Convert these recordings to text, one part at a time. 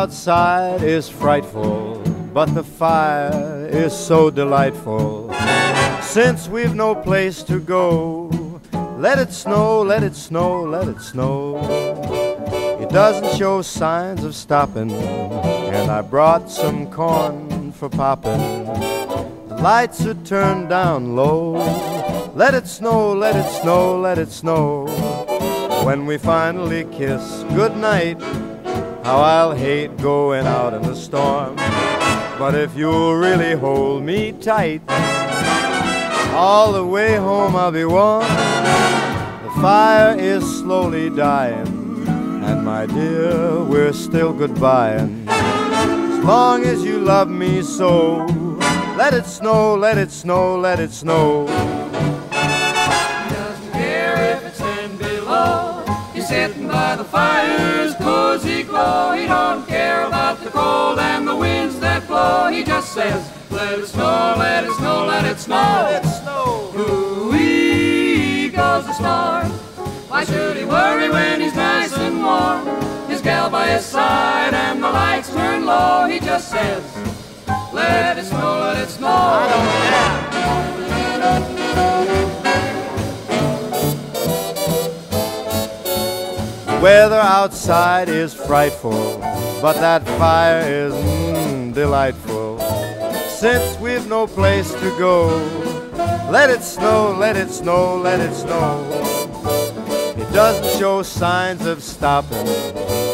outside is frightful, but the fire is so delightful. Since we've no place to go, let it snow, let it snow, let it snow. It doesn't show signs of stopping, and I brought some corn for popping. The lights are turned down low. Let it snow, let it snow, let it snow. When we finally kiss goodnight, how I'll hate going out in the storm. But if you'll really hold me tight, all the way home I'll be warm. The fire is slowly dying, and my dear, we're still goodbying. As long as you love me so, let it snow, let it snow, let it snow. He doesn't care if it's 10 below. He's sitting by the fire's cozy glow. He don't care about the cold and the winds that blow. He just says, let it snow, let it snow, let it snow. Let it snow. Ooh-wee goes the storm. Why should he worry when he's nice and warm? His gal by his side and the lights turn low. He just says, let it snow, let it snow. I don't care. The weather outside is frightful, but that fire is delightful. Since we've no place to go, let it snow, let it snow, let it snow. It doesn't show signs of stopping,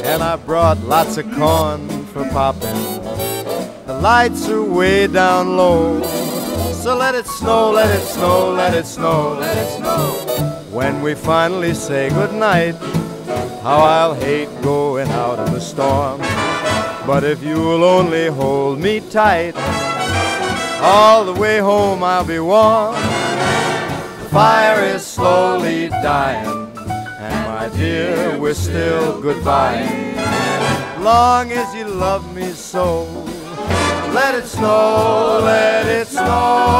and I brought lots of corn for popping. The lights are way down low, so let it snow, let it snow, let it snow, let it snow. When we finally say goodnight, how I'll hate going out in the storm. But if you'll only hold me tight, all the way home I'll be warm. The fire is slowly dying, and my dear, we're still goodbying. Long as you love me so, let it snow, let it snow.